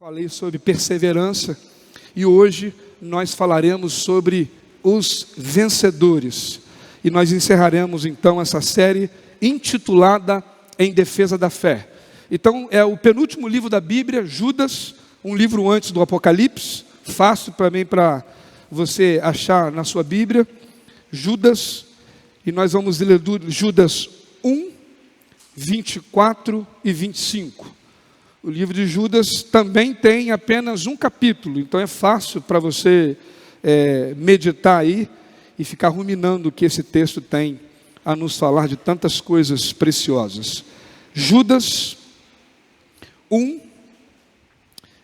Falei sobre perseverança e hoje nós falaremos sobre os vencedores. E nós encerraremos então essa série intitulada Em Defesa da Fé. Então é o penúltimo livro da Bíblia, Judas, um livro antes do Apocalipse, fácil também para você achar na sua Bíblia, Judas, e nós vamos ler Judas 1, 24 e 25. O livro de Judas também tem apenas um capítulo, então é fácil para você meditar aí e ficar ruminando o que esse texto tem a nos falar de tantas coisas preciosas. Judas 1,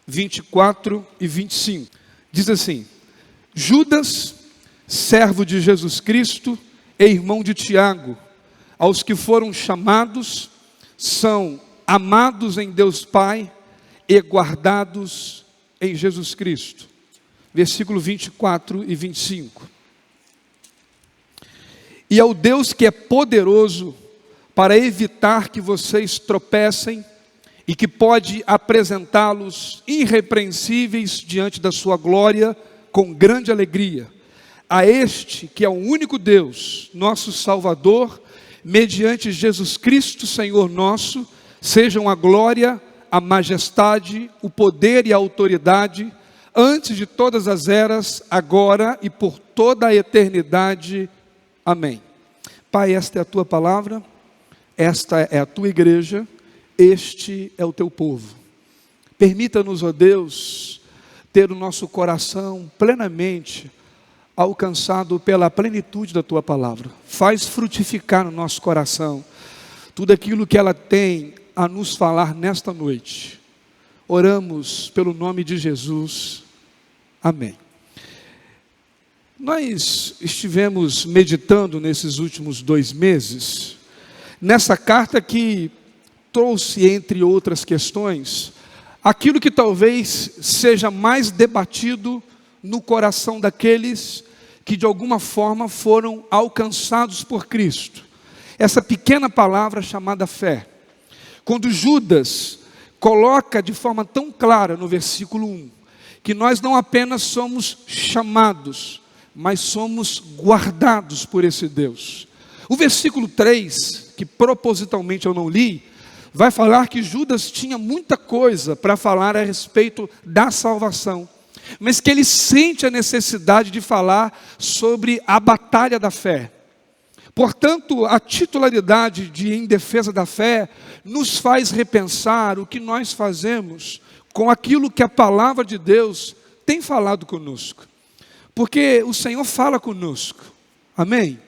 24 e 25. Diz assim: Judas, servo de Jesus Cristo e irmão de Tiago, aos que foram chamados, são amados em Deus Pai e guardados em Jesus Cristo. Versículo 24 e 25. E ao Deus que é poderoso para evitar que vocês tropecem e que pode apresentá-los irrepreensíveis diante da sua glória com grande alegria, a este que é o único Deus, nosso Salvador, mediante Jesus Cristo, Senhor nosso, sejam a glória, a majestade, o poder e a autoridade, antes de todas as eras, agora e por toda a eternidade. Amém. Pai, esta é a tua palavra, esta é a tua igreja, este é o teu povo. Permita-nos, ó Deus, ter o nosso coração plenamente alcançado pela plenitude da tua palavra. Faz frutificar no nosso coração tudo aquilo que ela tem a nos falar nesta noite. Oramos pelo nome de Jesus. Amém. Nós estivemos meditando nesses últimos 2 meses, nessa carta que trouxe, entre outras questões, aquilo que talvez seja mais debatido no coração daqueles que de alguma forma foram alcançados por Cristo. Essa pequena palavra chamada fé. Quando Judas coloca de forma tão clara no versículo 1, que nós não apenas somos chamados, mas somos guardados por esse Deus. O versículo 3, que propositalmente eu não li, vai falar que Judas tinha muita coisa para falar a respeito da salvação, mas que ele sente a necessidade de falar sobre a batalha da fé. Portanto, a titularidade de Em Defesa da Fé nos faz repensar o que nós fazemos com aquilo que a palavra de Deus tem falado conosco. Porque o Senhor fala conosco. Amém?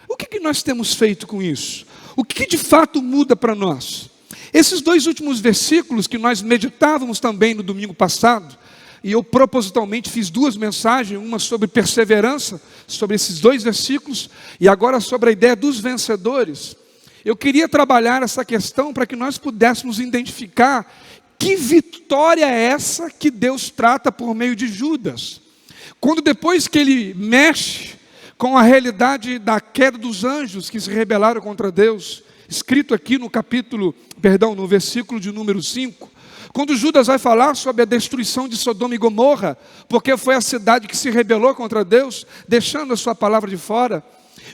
O que nós temos feito com isso? O que de fato muda para nós? Esses 2 últimos versículos que nós meditávamos também no domingo passado, e eu propositalmente fiz 2 mensagens, uma sobre perseverança, sobre esses 2 versículos, e agora sobre a ideia dos vencedores. Eu queria trabalhar essa questão para que nós pudéssemos identificar que vitória é essa que Deus trata por meio de Judas. Quando depois que ele mexe com a realidade da queda dos anjos que se rebelaram contra Deus, escrito aqui no versículo de número 5, quando Judas vai falar sobre a destruição de Sodoma e Gomorra, porque foi a cidade que se rebelou contra Deus, deixando a sua palavra de fora.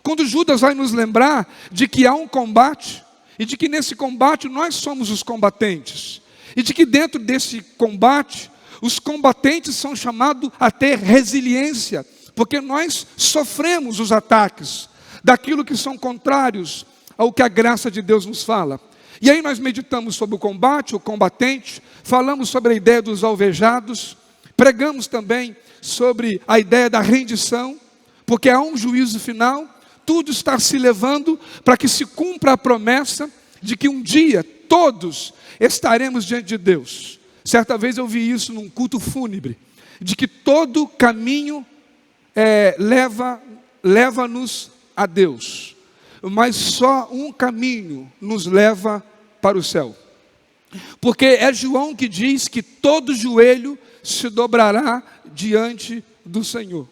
Quando Judas vai nos lembrar de que há um combate, e de que nesse combate nós somos os combatentes, e de que dentro desse combate, os combatentes são chamados a ter resiliência, porque nós sofremos os ataques daquilo que são contrários ao que a graça de Deus nos fala. E aí nós meditamos sobre o combate, o combatente, falamos sobre a ideia dos alvejados, pregamos também sobre a ideia da rendição, porque há um juízo final, tudo está se levando para que se cumpra a promessa de que um dia todos estaremos diante de Deus. Certa vez eu vi isso num culto fúnebre, de que todo caminho leva-nos a Deus, mas só um caminho nos leva para o céu. Porque é João que diz que todo joelho se dobrará diante do Senhor.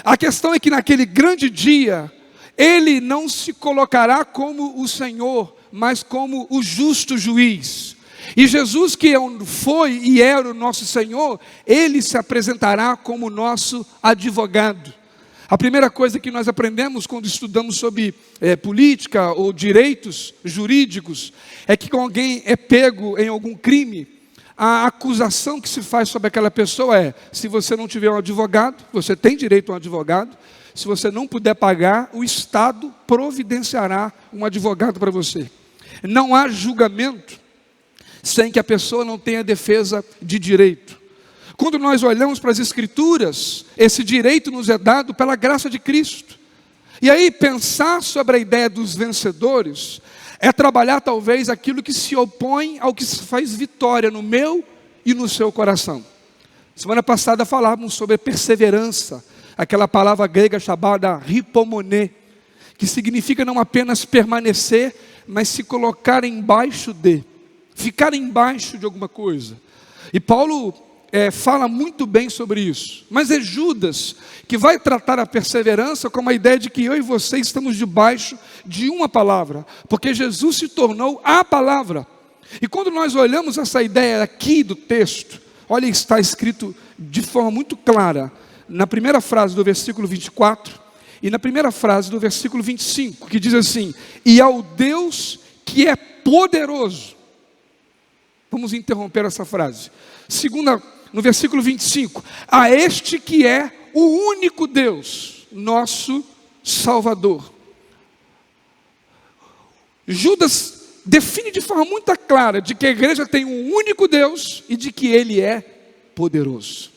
A questão é que naquele grande dia, ele não se colocará como o Senhor, mas como o justo juiz. E Jesus, que foi e era o nosso Senhor, Ele se apresentará como nosso advogado. A primeira coisa que nós aprendemos quando estudamos sobre política ou direitos jurídicos é que quando alguém é pego em algum crime, a acusação que se faz sobre aquela pessoa é: se você não tiver um advogado, você tem direito a um advogado. Se você não puder pagar, o Estado providenciará um advogado para você. Não há julgamento sem que a pessoa não tenha defesa de direito. Quando nós olhamos para as Escrituras, esse direito nos é dado pela graça de Cristo. E aí pensar sobre a ideia dos vencedores é trabalhar talvez aquilo que se opõe ao que faz vitória no meu e no seu coração. Semana passada falávamos sobre perseverança, aquela palavra grega chamada hipomoné, que significa não apenas permanecer, mas se colocar embaixo de, ficar embaixo de alguma coisa. E Paulo fala muito bem sobre isso, mas é Judas que vai tratar a perseverança como a ideia de que eu e você estamos debaixo de uma palavra, porque Jesus se tornou a palavra. E quando nós olhamos essa ideia aqui do texto, olha, está escrito de forma muito clara, na primeira frase do versículo 24, e na primeira frase do versículo 25, que diz assim: e ao Deus que é poderoso. Vamos interromper essa frase. No versículo 25, a este que é o único Deus, nosso Salvador. Judas define de forma muito clara de que a igreja tem um único Deus e de que Ele é poderoso.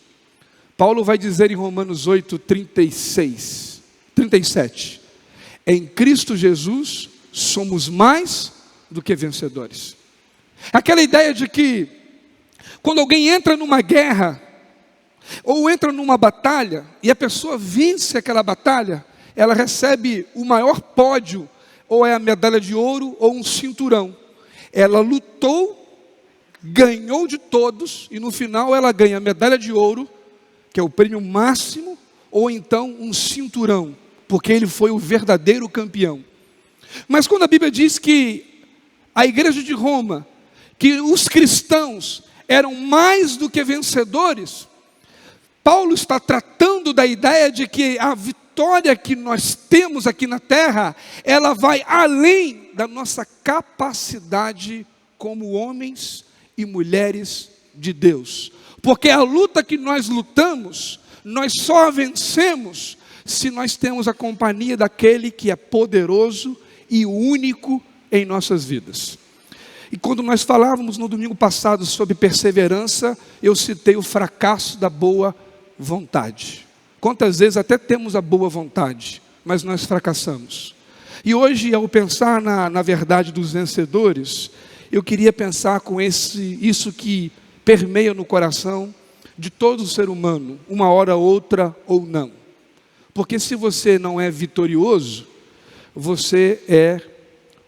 Paulo vai dizer em Romanos 8, 37, em Cristo Jesus somos mais do que vencedores. Aquela ideia de que quando alguém entra numa guerra, ou entra numa batalha, e a pessoa vence aquela batalha, ela recebe o maior pódio, ou é a medalha de ouro, ou um cinturão. Ela lutou, ganhou de todos, e no final ela ganha a medalha de ouro, que é o prêmio máximo, ou então um cinturão, porque ele foi o verdadeiro campeão. Mas quando a Bíblia diz que a igreja de Roma, que os cristãos eram mais do que vencedores, Paulo está tratando da ideia de que a vitória que nós temos aqui na terra, ela vai além da nossa capacidade como homens e mulheres de Deus. Porque a luta que nós lutamos, nós só a vencemos se nós temos a companhia daquele que é poderoso e único em nossas vidas. E quando nós falávamos no domingo passado sobre perseverança, eu citei o fracasso da boa vontade. Quantas vezes até temos a boa vontade, mas nós fracassamos. E hoje, ao pensar na verdade dos vencedores, eu queria pensar com isso que permeia no coração de todo ser humano, uma hora, outra ou não. Porque se você não é vitorioso, você é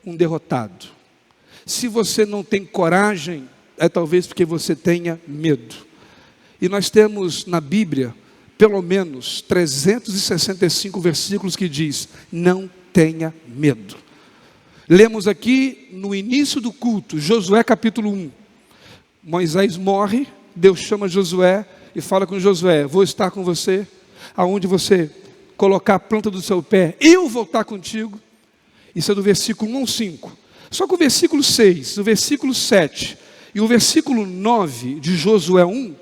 um derrotado. Se você não tem coragem, é talvez porque você tenha medo. E nós temos na Bíblia, pelo menos 365 versículos que diz: não tenha medo. Lemos aqui no início do culto, Josué capítulo 1. Moisés morre, Deus chama Josué e fala com Josué: vou estar com você, aonde você colocar a planta do seu pé, eu vou estar contigo. Isso é do versículo 1 ao 5. Só que o versículo 6, o versículo 7 e o versículo 9 de Josué 1,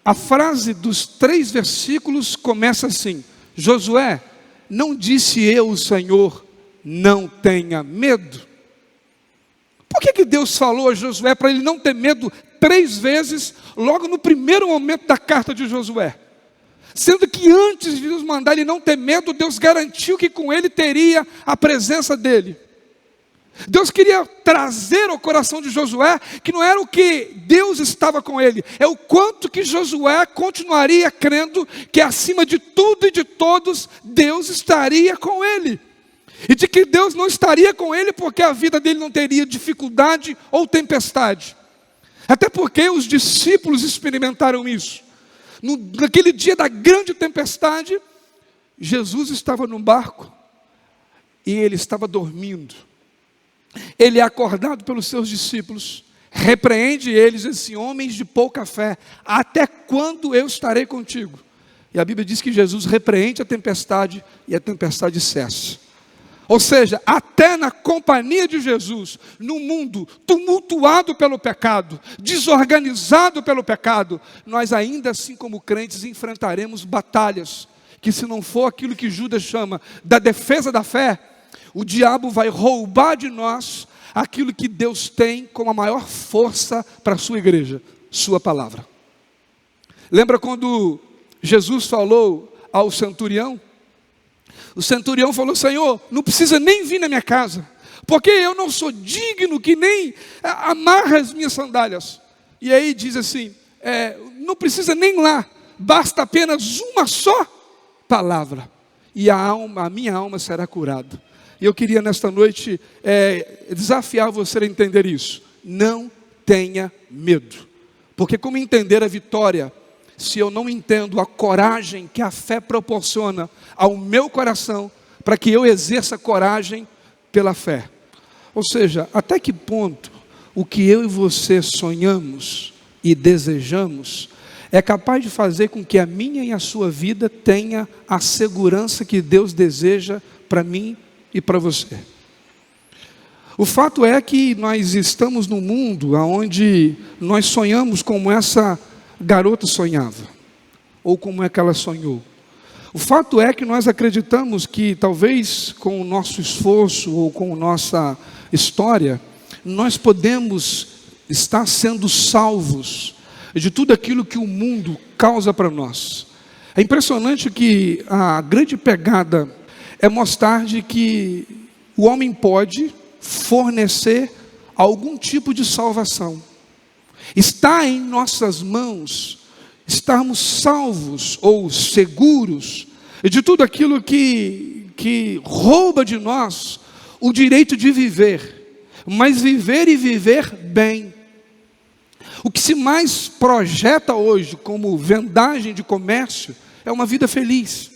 a frase dos 3 versículos começa assim: Josué, não disse eu, o Senhor, não tenha medo? Por que Deus falou a Josué para ele não ter medo 3 vezes, logo no primeiro momento da carta de Josué? Sendo que antes de Deus mandar ele não ter medo, Deus garantiu que com ele teria a presença dele. Deus queria trazer ao coração de Josué que não era o que Deus estava com ele, é o quanto que Josué continuaria crendo que acima de tudo e de todos, Deus estaria com ele. E de que Deus não estaria com ele porque a vida dele não teria dificuldade ou tempestade. Até porque os discípulos experimentaram isso. Naquele dia da grande tempestade, Jesus estava num barco e ele estava dormindo. Ele é acordado pelos seus discípulos, repreende eles, esses homens de pouca fé, até quando eu estarei contigo? E a Bíblia diz que Jesus repreende a tempestade e a tempestade cessa. Ou seja, até na companhia de Jesus, no mundo tumultuado pelo pecado, desorganizado pelo pecado, nós ainda assim como crentes enfrentaremos batalhas, que se não for aquilo que Judas chama da defesa da fé, o diabo vai roubar de nós aquilo que Deus tem como a maior força para a sua igreja, sua palavra. Lembra quando Jesus falou ao centurião? O centurião falou: Senhor, não precisa nem vir na minha casa, porque eu não sou digno que nem amarra as minhas sandálias. E aí diz assim, não precisa nem lá, basta apenas uma só palavra, e a minha alma será curada. E eu queria nesta noite desafiar você a entender isso. Não tenha medo, porque como entender a vitória, se eu não entendo a coragem que a fé proporciona ao meu coração, para que eu exerça coragem pela fé? Ou seja, até que ponto o que eu e você sonhamos e desejamos é capaz de fazer com que a minha e a sua vida tenha a segurança que Deus deseja para mim e para você? O fato é que nós estamos num mundo onde nós sonhamos como essa garota sonhava, ou como é que ela sonhou. O fato é que nós acreditamos que talvez com o nosso esforço ou com a nossa história, nós podemos estar sendo salvos de tudo aquilo que o mundo causa para nós. É impressionante que a grande pegada é mostrar de que o homem pode fornecer algum tipo de salvação. Está em nossas mãos estarmos salvos ou seguros de tudo aquilo que rouba de nós o direito de viver, mas viver e viver bem. O que se mais projeta hoje como vendagem de comércio é uma vida feliz.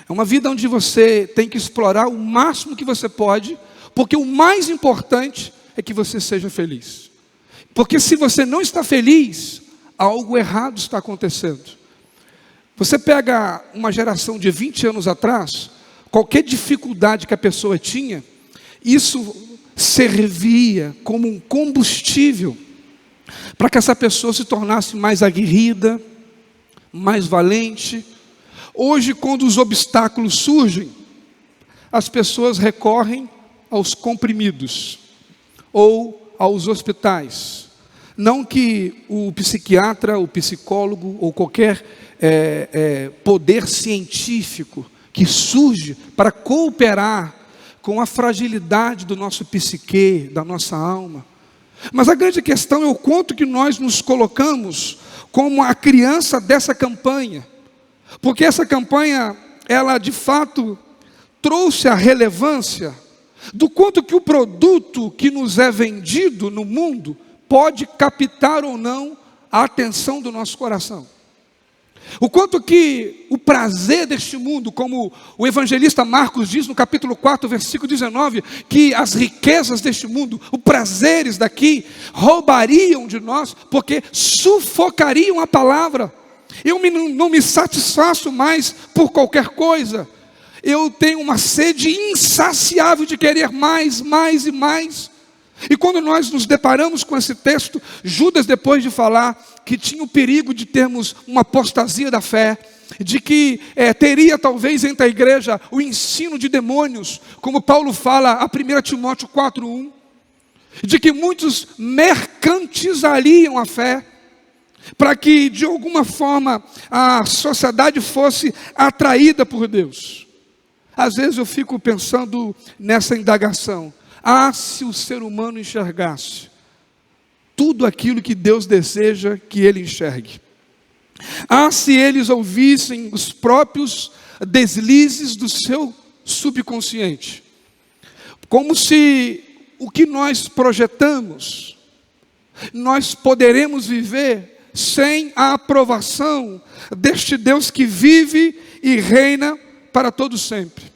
É uma vida onde você tem que explorar o máximo que você pode, porque o mais importante é que você seja feliz. Porque se você não está feliz, algo errado está acontecendo. Você pega uma geração de 20 anos atrás, qualquer dificuldade que a pessoa tinha, isso servia como um combustível para que essa pessoa se tornasse mais aguerrida, mais valente. Hoje, quando os obstáculos surgem, as pessoas recorrem aos comprimidos ou aos hospitais. Não que o psiquiatra, o psicólogo ou qualquer poder científico que surge para cooperar com a fragilidade do nosso psique, da nossa alma. Mas a grande questão é o quanto que nós nos colocamos como a criança dessa campanha. Porque essa campanha, ela de fato trouxe a relevância do quanto que o produto que nos é vendido no mundo pode captar ou não a atenção do nosso coração. O quanto que o prazer deste mundo, como o evangelista Marcos diz no capítulo 4, versículo 19, que as riquezas deste mundo, os prazeres daqui, roubariam de nós, porque sufocariam a palavra. Eu não me satisfaço mais por qualquer coisa. Eu tenho uma sede insaciável de querer mais, mais e mais. E quando nós nos deparamos com esse texto, Judas, depois de falar que tinha o perigo de termos uma apostasia da fé, de que teria talvez entre a igreja o ensino de demônios, como Paulo fala a 1 Timóteo 4:1, de que muitos mercantilizariam a fé, para que de alguma forma a sociedade fosse atraída por Deus. Às vezes eu fico pensando nessa indagação. Se o ser humano enxergasse tudo aquilo que Deus deseja que ele enxergue. Se eles ouvissem os próprios deslizes do seu subconsciente. Como se o que nós projetamos, nós poderemos viver sem a aprovação deste Deus que vive e reina para todo sempre.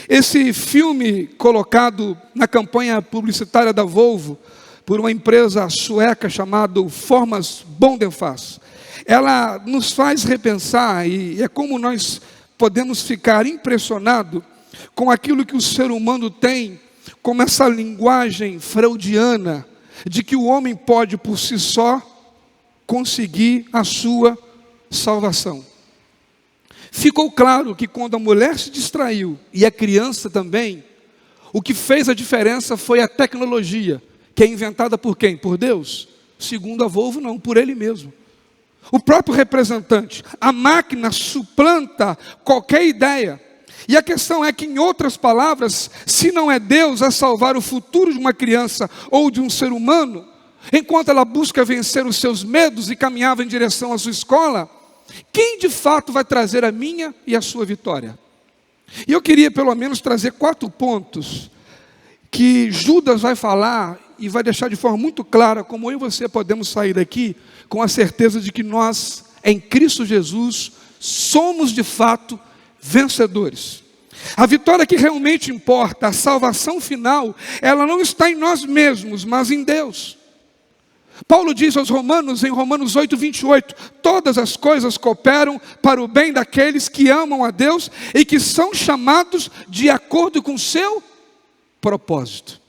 Esse filme colocado na campanha publicitária da Volvo, por uma empresa sueca chamada Formas Bondenfaz. Ela nos faz repensar, e é como nós podemos ficar impressionados com aquilo que o ser humano tem, como essa linguagem freudiana, de que o homem pode por si só conseguir a sua salvação. Ficou claro que quando a mulher se distraiu, e a criança também, o que fez a diferença foi a tecnologia, que é inventada por quem? Por Deus? Segundo a Volvo, não, por ele mesmo. O próprio representante. A máquina suplanta qualquer ideia. E a questão é que, em outras palavras, se não é Deus a salvar o futuro de uma criança ou de um ser humano, enquanto ela busca vencer os seus medos e caminhava em direção à sua escola, quem de fato vai trazer a minha e a sua vitória? E eu queria pelo menos trazer 4 pontos que Judas vai falar e vai deixar de forma muito clara como eu e você podemos sair daqui com a certeza de que nós, em Cristo Jesus, somos de fato vencedores. A vitória que realmente importa, a salvação final, ela não está em nós mesmos, mas em Deus. Paulo diz aos Romanos, em Romanos 8, 28, todas as coisas cooperam para o bem daqueles que amam a Deus e que são chamados de acordo com o seu propósito.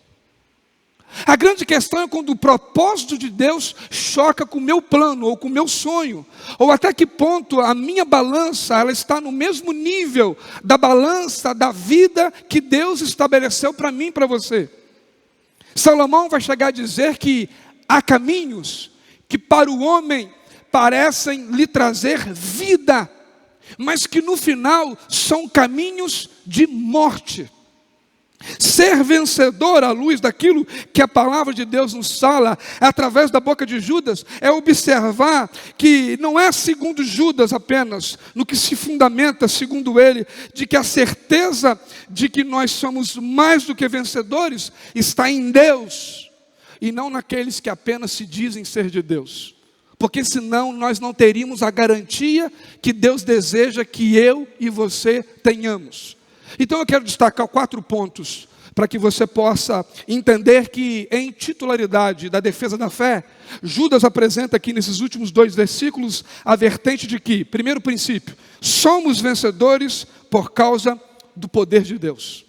A grande questão é quando o propósito de Deus choca com o meu plano ou com o meu sonho, ou até que ponto a minha balança ela está no mesmo nível da balança da vida que Deus estabeleceu para mim e para você. Salomão vai chegar a dizer que há caminhos que para o homem parecem lhe trazer vida, mas que no final são caminhos de morte. Ser vencedor à luz daquilo que a palavra de Deus nos fala através da boca de Judas é observar que não é segundo Judas apenas, no que se fundamenta segundo ele, de que a certeza de que nós somos mais do que vencedores está em Deus e não naqueles que apenas se dizem ser de Deus, porque senão nós não teríamos a garantia que Deus deseja que eu e você tenhamos. Então eu quero destacar 4 pontos para que você possa entender que em titularidade da defesa da fé, Judas apresenta aqui nesses últimos 2 versículos a vertente de que, primeiro princípio, somos vencedores por causa do poder de Deus.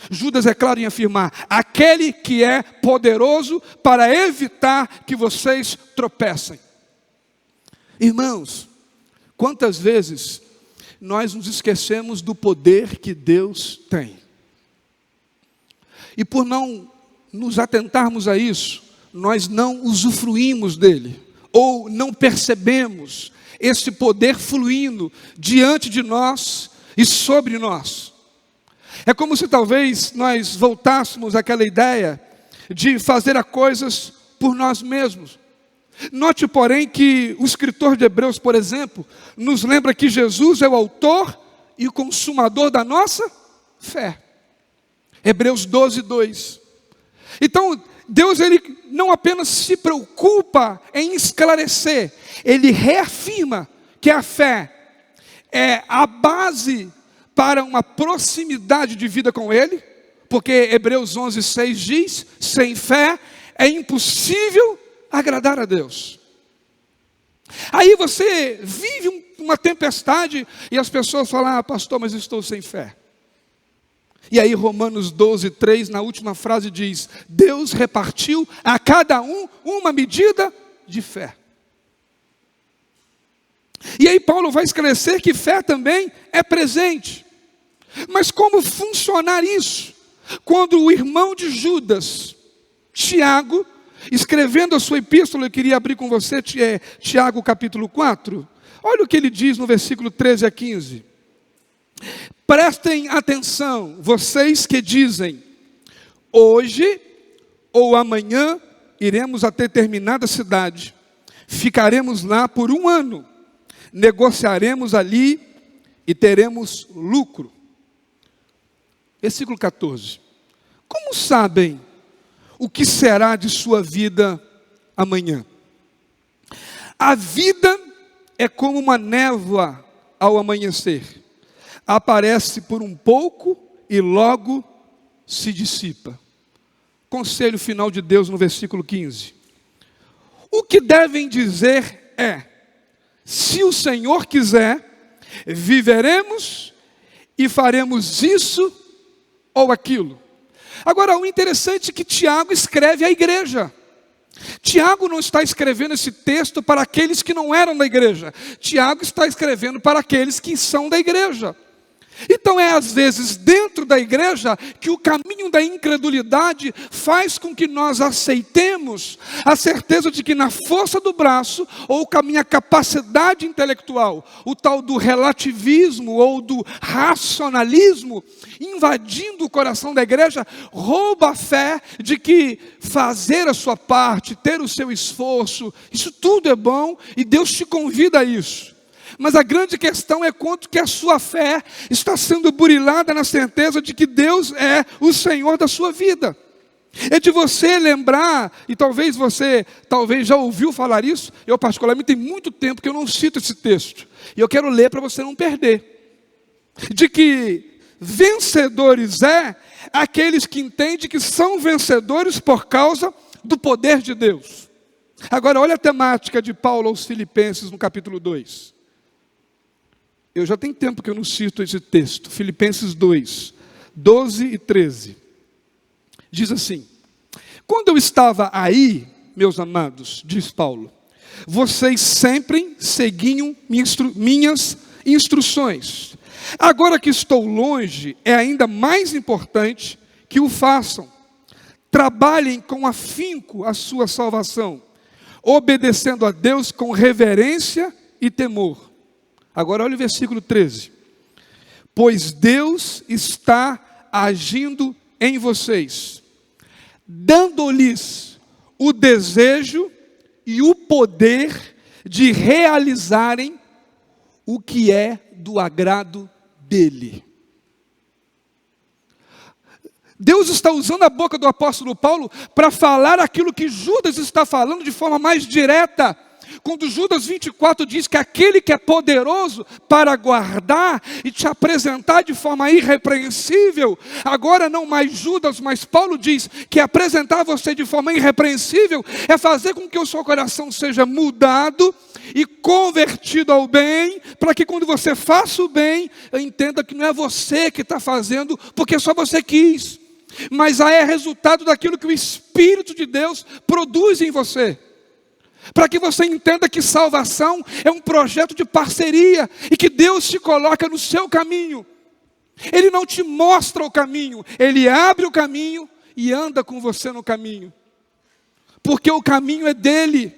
Judas é claro em afirmar, aquele que é poderoso para evitar que vocês tropecem. Irmãos, quantas vezes nós nos esquecemos do poder que Deus tem. E por não nos atentarmos a isso, nós não usufruímos dele, ou não percebemos esse poder fluindo diante de nós e sobre nós. É como se talvez nós voltássemos àquela ideia de fazer as coisas por nós mesmos. Note, porém, que o escritor de Hebreus, por exemplo, nos lembra que Jesus é o autor e o consumador da nossa fé. Hebreus 12, 2. Então, Deus ele não apenas se preocupa em esclarecer, Ele reafirma que a fé é a base para uma proximidade de vida com Ele, porque Hebreus 11, 6 diz, sem fé é impossível agradar a Deus. Aí você vive uma tempestade e as pessoas falam, pastor, mas estou sem fé. E aí Romanos 12, 3, na última frase diz, Deus repartiu a cada um uma medida de fé. E aí Paulo vai esclarecer que fé também é presente. Mas como funcionar isso? Quando o irmão de Judas, Tiago, escrevendo a sua epístola, eu queria abrir com você Tiago capítulo 4. Olha o que ele diz no versículo 13 a 15. Prestem atenção, vocês que dizem, hoje ou amanhã iremos a determinada cidade, ficaremos lá por 1 ano, negociaremos ali e teremos lucro. Versículo 14. Como sabem o que será de sua vida amanhã? A vida é como uma névoa ao amanhecer. Aparece por um pouco e logo se dissipa. conselho final de Deus no versículo 15. O que devem dizer é: se o Senhor quiser, viveremos e faremos isso ou aquilo. Agora, o interessante é que Tiago escreve à igreja. Tiago não está escrevendo esse texto para aqueles que não eram da igreja. Tiago está escrevendo para aqueles que são da igreja. Então é às vezes dentro da igreja que o caminho da incredulidade faz com que nós aceitemos a certeza de que na força do braço, ou com a minha capacidade intelectual, o tal do relativismo ou do racionalismo, invadindo o coração da igreja, rouba a fé de que fazer a sua parte, ter o seu esforço, isso tudo é bom e Deus te convida a isso. Mas a grande questão é quanto que a sua fé está sendo burilada na certeza de que Deus é o Senhor da sua vida. É de você lembrar, e talvez você já ouviu falar isso, eu particularmente tem muito tempo que eu não cito esse texto, e eu quero ler para você não perder, de que vencedores aqueles que entendem que são vencedores por causa do poder de Deus. Agora olha a temática de Paulo aos Filipenses no capítulo 2. Eu já tenho tempo que eu não cito esse texto. Filipenses 2, 12 e 13. Diz assim: quando eu estava aí, meus amados, diz Paulo, vocês sempre seguiam minhas instruções. Agora que estou longe, é ainda mais importante que o façam. Trabalhem com afinco a sua salvação, obedecendo a Deus com reverência e temor. Agora olha o versículo 13. Pois Deus está agindo em vocês, dando-lhes o desejo e o poder de realizarem o que é do agrado dele. Deus está usando a boca do apóstolo Paulo para falar aquilo que Judas está falando de forma mais direta. Quando Judas 24 diz que aquele que é poderoso para guardar e te apresentar de forma irrepreensível, agora não mais Judas, mas Paulo diz que apresentar você de forma irrepreensível é fazer com que o seu coração seja mudado e convertido ao bem, para que quando você faça o bem, entenda que não é você que está fazendo, porque só você quis, mas é resultado daquilo que o Espírito de Deus produz em você. Para que você entenda que salvação é um projeto de parceria e que Deus te coloca no seu caminho. Ele não te mostra o caminho, Ele abre o caminho e anda com você no caminho. Porque o caminho é dele.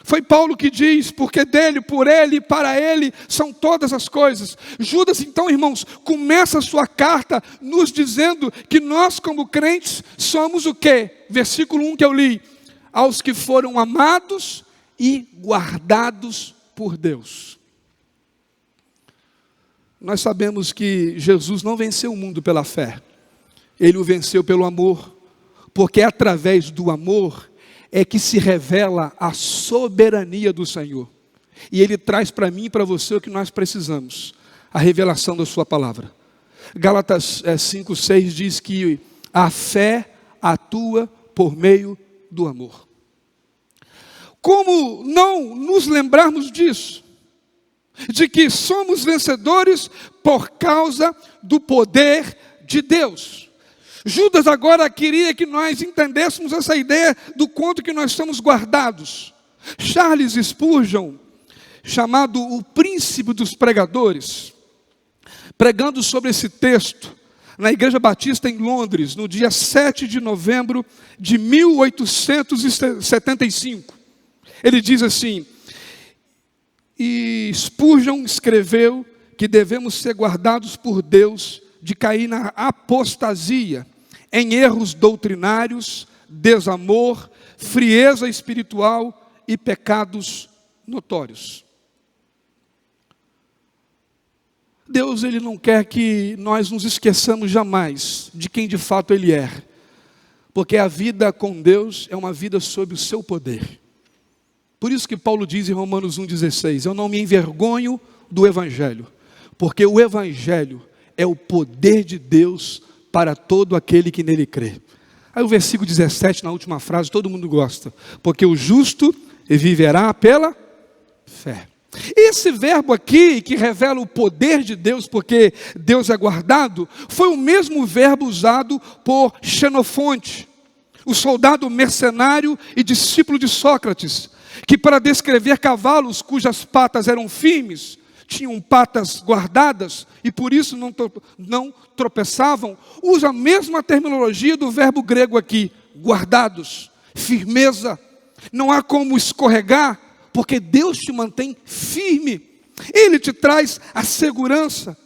Foi Paulo que diz, porque dele, por ele e para ele são todas as coisas. Judas então, irmãos, começa a sua carta nos dizendo que nós como crentes somos o quê? Versículo 1 que eu li. Aos que foram amados e guardados por Deus. Nós sabemos que Jesus não venceu o mundo pela fé. Ele o venceu pelo amor. Porque é através do amor é que se revela a soberania do Senhor. E Ele traz para mim e para você o que nós precisamos. A revelação da sua palavra. Gálatas 5:6 diz que a fé atua por meio do amor. Como não nos lembrarmos disso? De que somos vencedores por causa do poder de Deus. Judas agora queria que nós entendêssemos essa ideia do quanto que nós somos guardados. Charles Spurgeon, chamado o príncipe dos pregadores, pregando sobre esse texto, na Igreja Batista em Londres, no dia 7 de novembro de 1875. Ele diz assim, e Spurgeon escreveu que devemos ser guardados por Deus de cair na apostasia, em erros doutrinários, desamor, frieza espiritual e pecados notórios. Deus, Ele não quer que nós nos esqueçamos jamais de quem de fato Ele é. Porque a vida com Deus é uma vida sob o seu poder. Por isso que Paulo diz em Romanos 1,16, eu não me envergonho do Evangelho. Porque o Evangelho é o poder de Deus para todo aquele que nele crê. Aí o versículo 17, na última frase, todo mundo gosta. Porque o justo viverá pela fé. Esse verbo aqui, que revela o poder de Deus, porque Deus é guardado, foi o mesmo verbo usado por Xenofonte, o soldado mercenário e discípulo de Sócrates, que para descrever cavalos cujas patas eram firmes, tinham patas guardadas e por isso não tropeçavam, usa a mesma terminologia do verbo grego aqui, guardados, firmeza. Não há como escorregar, porque Deus te mantém firme. Ele te traz a segurança.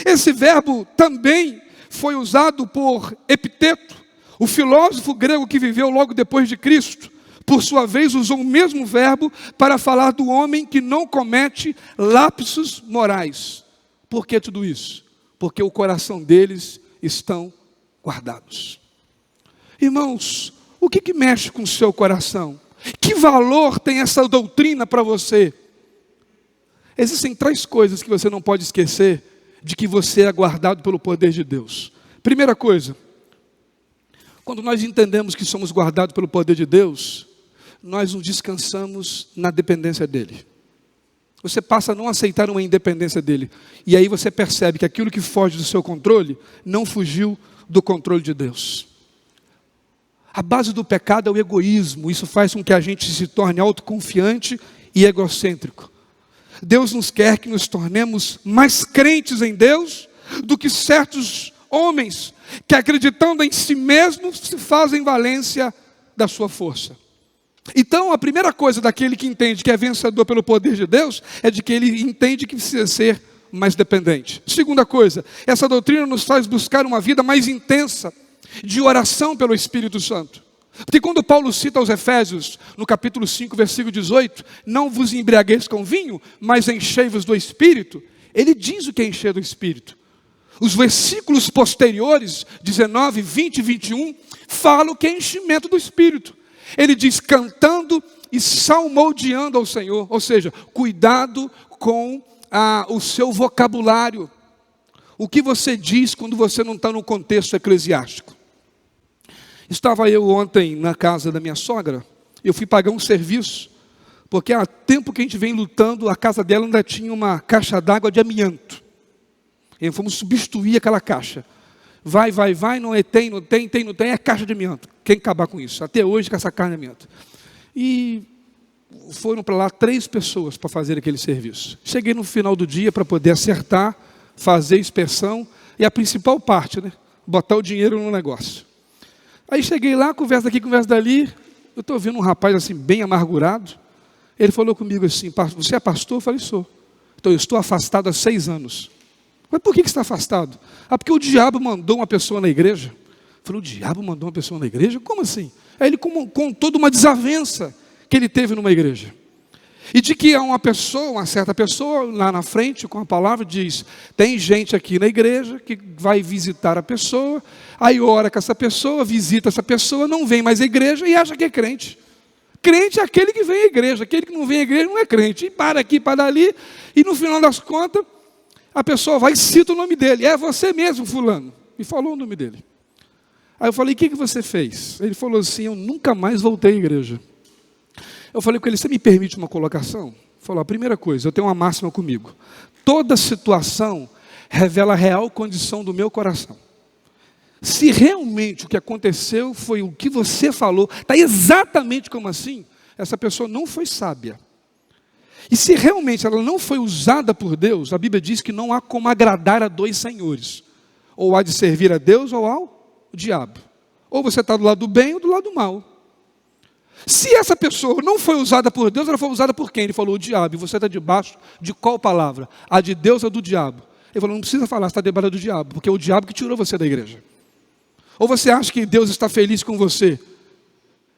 Esse verbo também foi usado por Epiteto, o filósofo grego que viveu logo depois de Cristo. Por sua vez, usou o mesmo verbo para falar do homem que não comete lapsos morais. Por que tudo isso? Porque o coração deles estão guardados. Irmãos, o que mexe com o seu coração? Que valor tem essa doutrina para você? Existem 3 coisas que você não pode esquecer de que você é guardado pelo poder de Deus. Primeira coisa, quando nós entendemos que somos guardados pelo poder de Deus, nós nos descansamos na dependência dEle. Você passa a não aceitar uma independência dEle. E aí você percebe que aquilo que foge do seu controle, não fugiu do controle de Deus. A base do pecado é o egoísmo. Isso faz com que a gente se torne autoconfiante e egocêntrico. Deus nos quer que nos tornemos mais crentes em Deus do que certos homens que, acreditando em si mesmos, se fazem valência da sua força. Então, a primeira coisa daquele que entende que é vencedor pelo poder de Deus é de que ele entende que precisa ser mais dependente. Segunda coisa, essa doutrina nos faz buscar uma vida mais intensa de oração pelo Espírito Santo. Porque quando Paulo cita aos Efésios, no capítulo 5, versículo 18, não vos embriagueis com vinho, mas enchei-vos do Espírito, ele diz o que é encher do Espírito. Os versículos posteriores, 19, 20 e 21, falam que é enchimento do Espírito. Ele diz cantando e salmodiando ao Senhor, ou seja, cuidado com o seu vocabulário. O que você diz quando você não está no contexto eclesiástico. Estava eu ontem na casa da minha sogra, eu fui pagar um serviço, porque há tempo que a gente vem lutando, a casa dela ainda tinha uma caixa d'água de amianto. E fomos substituir aquela caixa. Vai, não é, tem, não tem, é caixa de amianto. Quem acabar com isso? Até hoje com essa caixa de amianto. E foram para lá 3 pessoas para fazer aquele serviço. Cheguei no final do dia para poder acertar, fazer inspeção, e a principal parte, né? Botar o dinheiro no negócio. Aí cheguei lá, conversa daqui, conversa dali, eu estou vendo um rapaz assim, bem amargurado. Ele falou comigo assim, você é pastor? Eu falei, sou. Então eu estou afastado há 6 anos. Mas por que você está afastado? Porque o diabo mandou uma pessoa na igreja. Eu falei, o diabo mandou uma pessoa na igreja? Como assim? Aí ele contou de uma desavença que ele teve numa igreja. E de que há uma certa pessoa lá na frente com a palavra diz, tem gente aqui na igreja que vai visitar a pessoa, aí ora com essa pessoa, visita essa pessoa, não vem mais à igreja e acha que é crente. Crente é aquele que vem à igreja, aquele que não vem à igreja não é crente. E para aqui, para ali, e no final das contas, a pessoa vai e cita o nome dele. É você mesmo, fulano. E falou o nome dele. Aí eu falei, o que você fez? Ele falou assim, eu nunca mais voltei à igreja. Eu falei com ele, você me permite uma colocação? Ele falou, a primeira coisa, eu tenho uma máxima comigo. Toda situação revela a real condição do meu coração. Se realmente o que aconteceu foi o que você falou, está exatamente como assim, essa pessoa não foi sábia. E se realmente ela não foi usada por Deus, a Bíblia diz que não há como agradar a 2 senhores. Ou há de servir a Deus ou ao diabo. Ou você está do lado do bem ou do lado do mal. Se essa pessoa não foi usada por Deus, ela foi usada por quem? Ele falou, o diabo. E você está debaixo de qual palavra? A de Deus ou do diabo? Ele falou, não precisa falar, você está debaixo do diabo, porque é o diabo que tirou você da igreja. Ou você acha que Deus está feliz com você?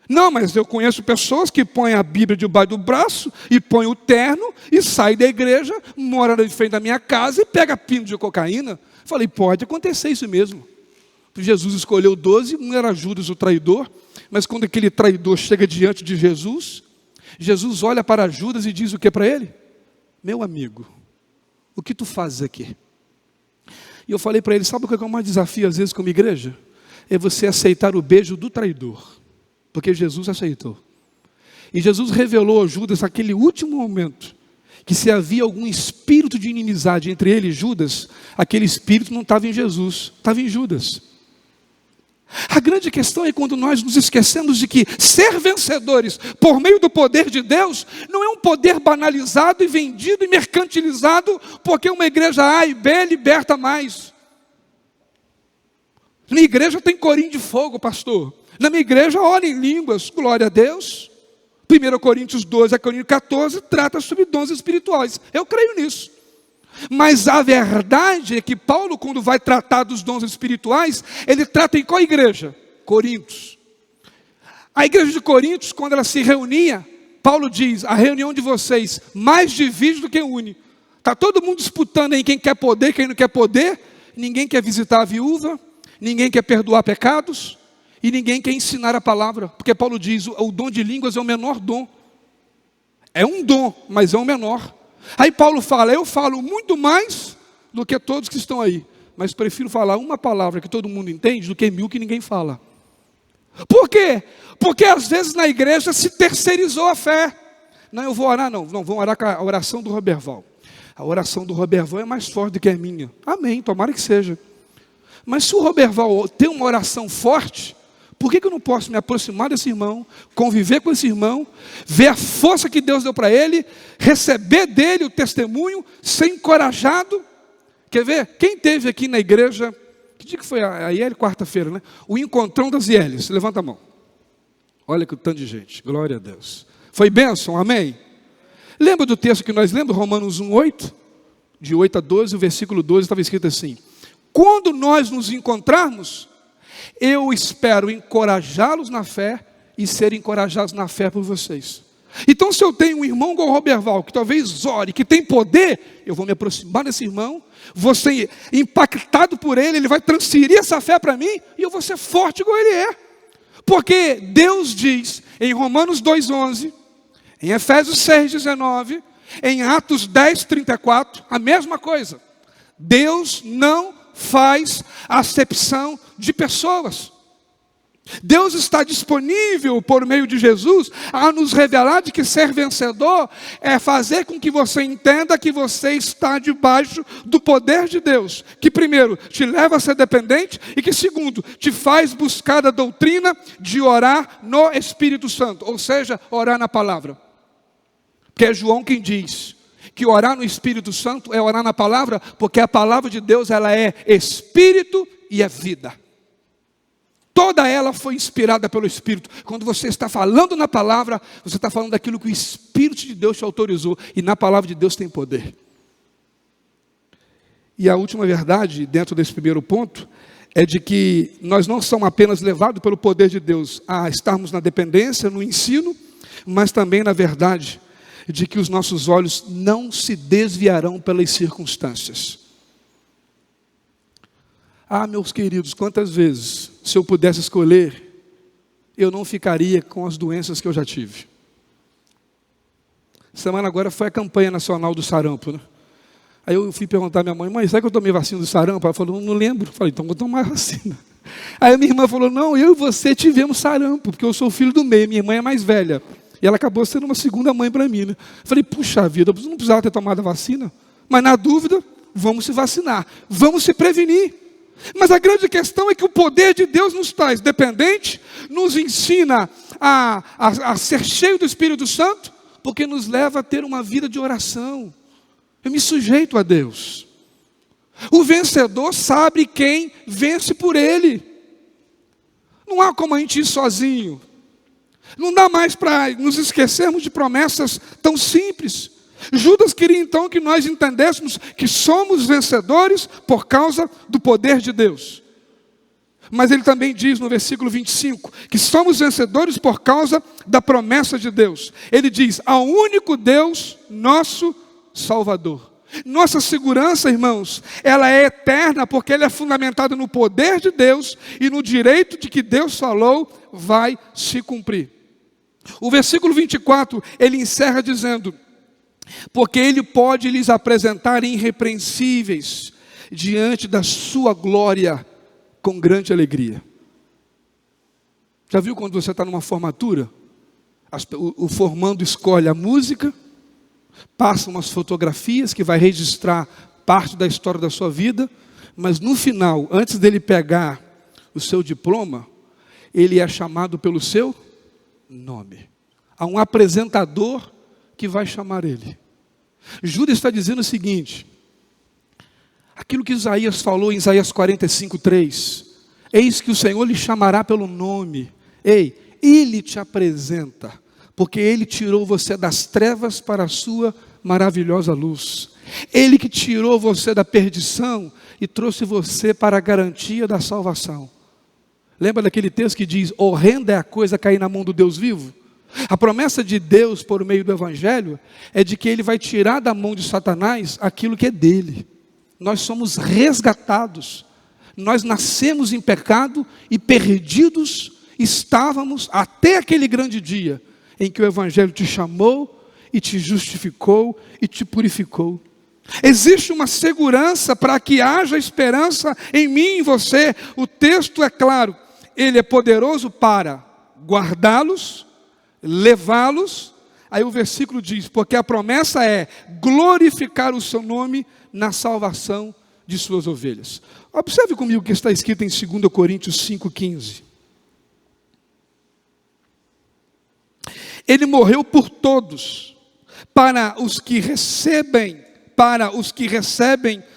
Não, mas eu conheço pessoas que põem a Bíblia debaixo do braço e põem o terno e saem da igreja, moram na frente da minha casa e pega pino de cocaína. Falei, pode acontecer isso mesmo. Jesus escolheu 12, um era Judas o traidor, mas quando aquele traidor chega diante de Jesus, Jesus olha para Judas e diz o que para ele? Meu amigo, o que tu fazes aqui? E eu falei para ele, sabe o que é o maior desafio às vezes como igreja? é você aceitar o beijo do traidor, porque Jesus aceitou. E Jesus revelou a Judas naquele último momento, que se havia algum espírito de inimizade entre ele e Judas, aquele espírito não estava em Jesus, estava em Judas. A grande questão é quando nós nos esquecemos de que ser vencedores por meio do poder de Deus não é um poder banalizado e vendido e mercantilizado porque uma igreja A e B liberta mais. Na minha igreja tem corinho de fogo, pastor. Na minha igreja ora em línguas, glória a Deus. 1 Coríntios 12 a Coríntios 14 trata sobre dons espirituais. Eu creio nisso. Mas a verdade é que Paulo, quando vai tratar dos dons espirituais, ele trata em qual igreja? Coríntios. A igreja de Coríntios, quando ela se reunia, Paulo diz, a reunião de vocês mais divide do que une. Está todo mundo disputando em quem quer poder, quem não quer poder. Ninguém quer visitar a viúva, ninguém quer perdoar pecados, e ninguém quer ensinar a palavra. Porque Paulo diz, o dom de línguas é o menor dom. É um dom, mas é o menor. Aí Paulo fala, eu falo muito mais do que todos que estão aí, mas prefiro falar uma palavra que todo mundo entende do que 1000 que ninguém fala. Por quê? Porque às vezes na igreja se terceirizou a fé. Não, eu vou orar não, vou orar com a oração do Roberval. A oração do Roberval é mais forte do que a minha. Amém, tomara que seja. Mas se o Roberval tem uma oração forte, por que eu não posso me aproximar desse irmão, conviver com esse irmão, ver a força que Deus deu para ele, receber dele o testemunho, ser encorajado? Quer ver? Quem teve aqui na igreja, que dia que foi a IL? Quarta-feira, né? O encontrão das ILs, levanta a mão. Olha que tanto de gente, glória a Deus. Foi bênção, amém? Lembra do texto que nós lemos, Romanos 1:8? De 8 a 12, o versículo 12 estava escrito assim: quando nós nos encontrarmos, eu espero encorajá-los na fé e ser encorajados na fé por vocês. Então, se eu tenho um irmão igual o Roberval, que talvez ore, que tem poder, eu vou me aproximar desse irmão, vou ser impactado por ele, ele vai transferir essa fé para mim, e eu vou ser forte igual ele é. Porque Deus diz em Romanos 2:11, em Efésios 6:19, em Atos 10:34, a mesma coisa. Deus não faz acepção de pessoas. Deus está disponível por meio de Jesus a nos revelar de que ser vencedor é fazer com que você entenda que você está debaixo do poder de Deus, que primeiro te leva a ser dependente e que segundo te faz buscar a doutrina de orar no Espírito Santo, ou seja, orar na palavra. Porque é João quem diz que orar no Espírito Santo é orar na palavra, porque a palavra de Deus ela é Espírito e é vida. Toda ela foi inspirada pelo Espírito. Quando você está falando na palavra, você está falando daquilo que o Espírito de Deus te autorizou. E na palavra de Deus tem poder. E a última verdade, dentro desse primeiro ponto, é de que nós não somos apenas levados pelo poder de Deus a estarmos na dependência, no ensino, mas também na verdade de que os nossos olhos não se desviarão pelas circunstâncias. Ah, meus queridos, quantas vezes, se eu pudesse escolher, eu não ficaria com as doenças que eu já tive. Semana agora foi a campanha nacional do sarampo, né? Aí eu fui perguntar à minha mãe, mãe, será que eu tomei vacina do sarampo? Ela falou, não lembro. Eu falei, então vou tomar vacina. Aí a minha irmã falou, não, eu e você tivemos sarampo, porque eu sou o filho do meio, minha irmã é mais velha. E ela acabou sendo uma segunda mãe para mim, né? Falei, puxa vida, eu não precisava ter tomado a vacina. Mas na dúvida, vamos se vacinar. Vamos se prevenir. Mas a grande questão é que o poder de Deus nos faz dependente, nos ensina a ser cheio do Espírito Santo, porque nos leva a ter uma vida de oração. Eu me sujeito a Deus. O vencedor sabe quem vence por ele. Não há como a gente ir sozinho. Não dá mais para nos esquecermos de promessas tão simples. Judas queria então que nós entendêssemos que somos vencedores por causa do poder de Deus. Mas ele também diz no versículo 25, que somos vencedores por causa da promessa de Deus. Ele diz, ao único Deus, nosso Salvador. Nossa segurança, irmãos, ela é eterna porque ela é fundamentada no poder de Deus e no direito de que Deus falou vai se cumprir. O versículo 24, ele encerra dizendo, porque ele pode lhes apresentar irrepreensíveis diante da sua glória com grande alegria. Já viu quando você está numa formatura? O formando escolhe a música, passa umas fotografias que vai registrar parte da história da sua vida, mas no final, antes dele pegar o seu diploma, ele é chamado pelo seu nome. Há um apresentador que vai chamar ele. Judas está dizendo o seguinte: aquilo que Isaías falou em Isaías 45:3, eis que o Senhor lhe chamará pelo nome. Ei, Ele te apresenta, porque Ele tirou você das trevas para a sua maravilhosa luz. Ele que tirou você da perdição e trouxe você para a garantia da salvação. Lembra daquele texto que diz: horrenda é a coisa cair na mão do Deus vivo? A promessa de Deus por meio do Evangelho é de que Ele vai tirar da mão de Satanás aquilo que é dele. Nós somos resgatados. Nós nascemos em pecado e perdidos estávamos até aquele grande dia em que o Evangelho te chamou e te justificou e te purificou. Existe uma segurança para que haja esperança em mim e em você. O texto é claro, Ele é poderoso para guardá-los, levá-los. Aí o versículo diz: porque a promessa é glorificar o seu nome na salvação de suas ovelhas. Observe comigo o que está escrito em 2 Coríntios 5,15. Ele morreu por todos, para os que recebem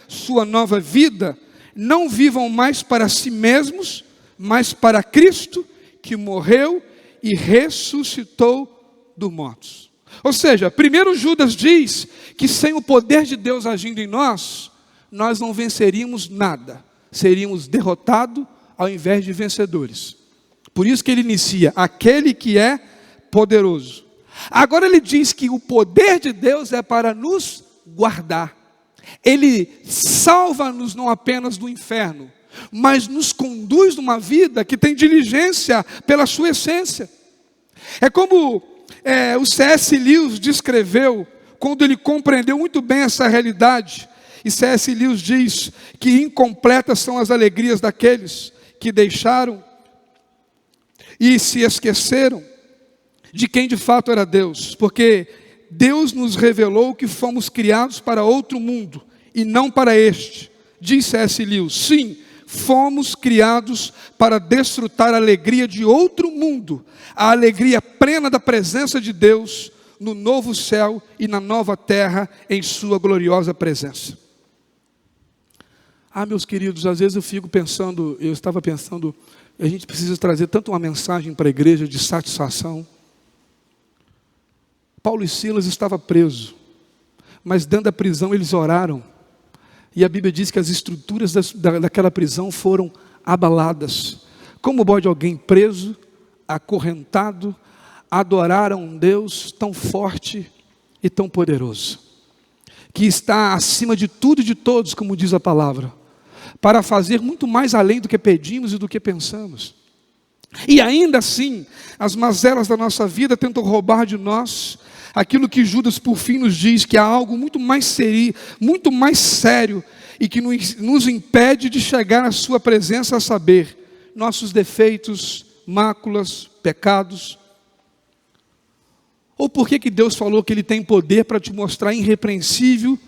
sua nova vida, não vivam mais para si mesmos, mas para Cristo, que morreu e ressuscitou dos mortos. Ou seja, primeiro Judas diz que sem o poder de Deus agindo em nós, nós não venceríamos nada, seríamos derrotados ao invés de vencedores. Por isso que ele inicia, aquele que é poderoso. Agora ele diz que o poder de Deus é para nos guardar. Ele salva-nos não apenas do inferno, mas nos conduz numa vida que tem diligência pela sua essência. É como o C.S. Lewis descreveu, quando ele compreendeu muito bem essa realidade. E C.S. Lewis diz que incompletas são as alegrias daqueles que deixaram e se esqueceram de quem de fato era Deus, porque Deus nos revelou que fomos criados para outro mundo e não para este. Diz C.S. Lewis: sim, fomos criados para desfrutar a alegria de outro mundo, a alegria plena da presença de Deus no novo céu e na nova terra em sua gloriosa presença. Meus queridos, às vezes eu estava pensando, a gente precisa trazer tanto uma mensagem para a igreja de satisfação. Paulo e Silas estavam presos, mas dentro da prisão eles oraram, e a Bíblia diz que as estruturas daquela prisão foram abaladas. Como pode alguém preso, acorrentado, adorar a um Deus tão forte e tão poderoso, que está acima de tudo e de todos, como diz a palavra, para fazer muito mais além do que pedimos e do que pensamos? E ainda assim, as mazelas da nossa vida tentam roubar de nós aquilo que Judas por fim nos diz, que há algo muito mais sério e que nos impede de chegar à sua presença, a saber, nossos defeitos, máculas, pecados. Ou por que Deus falou que Ele tem poder para te mostrar irrepreensível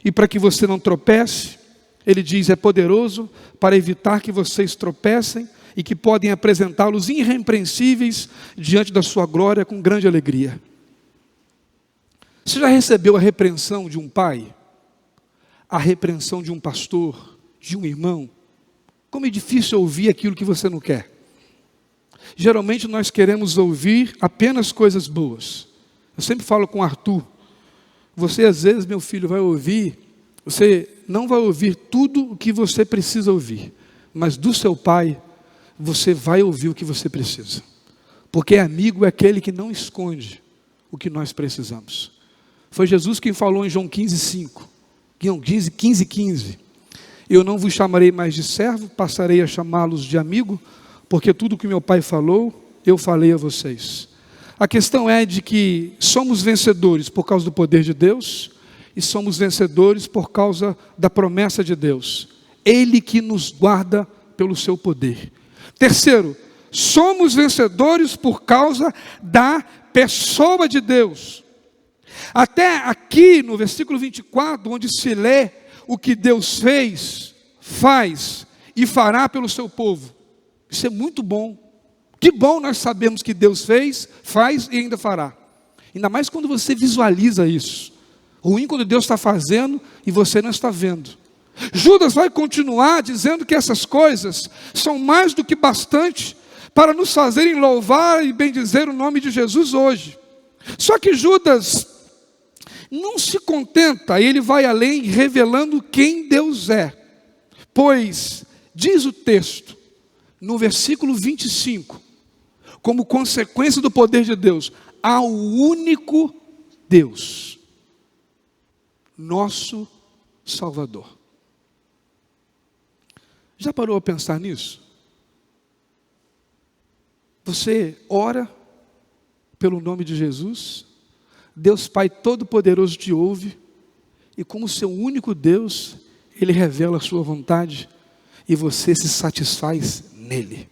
e para que você não tropece? Ele diz, é poderoso para evitar que vocês tropecem e que podem apresentá-los irrepreensíveis diante da sua glória com grande alegria. Você já recebeu a repreensão de um pai? A repreensão de um pastor? De um irmão? Como é difícil ouvir aquilo que você não quer. Geralmente nós queremos ouvir apenas coisas boas. Eu sempre falo com o Arthur, você às vezes, meu filho, vai ouvir, você não vai ouvir tudo o que você precisa ouvir, mas do seu pai, você vai ouvir o que você precisa. Porque amigo é aquele que não esconde o que nós precisamos. Foi Jesus quem falou em João 15:5. João 15:15. Eu não vos chamarei mais de servo, passarei a chamá-los de amigo, porque tudo que meu pai falou, eu falei a vocês. A questão é de que somos vencedores por causa do poder de Deus, e somos vencedores por causa da promessa de Deus. Ele que nos guarda pelo seu poder. Terceiro, somos vencedores por causa da pessoa de Deus. Até aqui no versículo 24, onde se lê o que Deus fez, faz e fará pelo seu povo. Isso é muito bom. Que bom nós sabemos que Deus fez, faz e ainda fará. Ainda mais quando você visualiza isso. Ruim quando Deus está fazendo e você não está vendo. Judas vai continuar dizendo que essas coisas são mais do que bastante para nos fazerem louvar e bendizer o nome de Jesus hoje. Só que Judas não se contenta, ele vai além revelando quem Deus é. Pois, diz o texto, no versículo 25, como consequência do poder de Deus, ao único Deus, nosso Salvador. Já parou a pensar nisso? Você ora pelo nome de Jesus, Deus Pai Todo-Poderoso te ouve, e como seu único Deus, Ele revela a sua vontade, e você se satisfaz nele.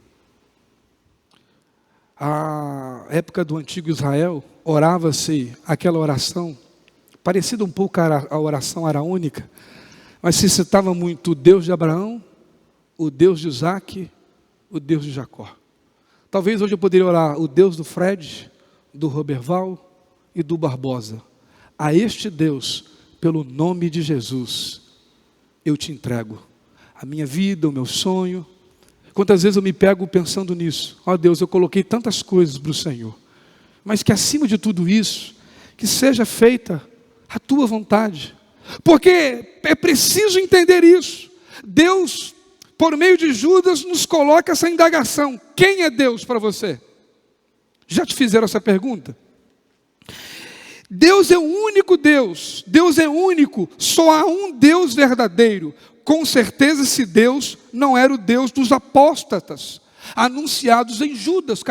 A época do antigo Israel, orava-se aquela oração, parecida um pouco à oração araônica, mas se citava muito o Deus de Abraão, o Deus de Isaac, o Deus de Jacó. Talvez hoje eu poderia orar o Deus do Fred, do Roberval e do Barbosa. A este Deus, pelo nome de Jesus, eu te entrego a minha vida, o meu sonho. Quantas vezes eu me pego pensando nisso? Ó Deus, eu coloquei tantas coisas para o Senhor, mas que acima de tudo isso, que seja feita a tua vontade. Porque é preciso entender isso. Deus, por meio de Judas, nos coloca essa indagação. Quem é Deus para você? Já te fizeram essa pergunta? Deus é o único Deus. Deus é único. Só há um Deus verdadeiro. Com certeza esse Deus não era o Deus dos apóstatas, anunciados em Judas,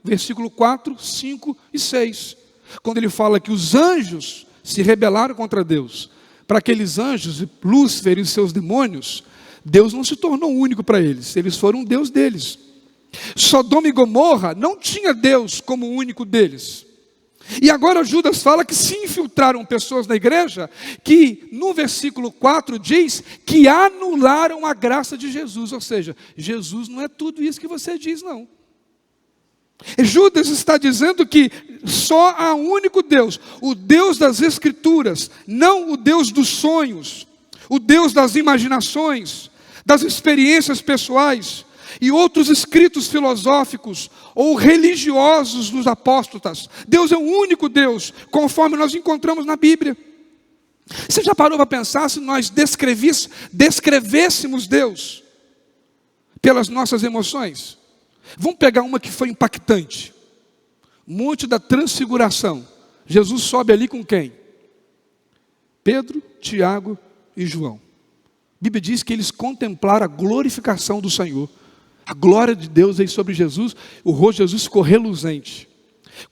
versículo 4, 5 e 6. Quando ele fala que os anjos se rebelaram contra Deus. Para aqueles anjos, Lúcifer e seus demônios, Deus não se tornou único para eles. Eles foram um Deus deles. Sodoma e Gomorra não tinha Deus como único deles. E agora Judas fala que se infiltraram pessoas na igreja, que no versículo 4 diz que anularam a graça de Jesus. Ou seja, Jesus não é tudo isso que você diz, não. Judas está dizendo que só há um único Deus, o Deus das Escrituras, não o Deus dos sonhos, o Deus das imaginações, das experiências pessoais e outros escritos filosóficos ou religiosos dos apóstolos. Deus é o único Deus, conforme nós encontramos na Bíblia. Você já parou para pensar se nós descrevêssemos Deus pelas nossas emoções? Vamos pegar uma que foi impactante. Monte da Transfiguração. Jesus sobe ali com quem? Pedro, Tiago e João. A Bíblia diz que eles contemplaram a glorificação do Senhor. A glória de Deus aí sobre Jesus, o rosto de Jesus ficou reluzente.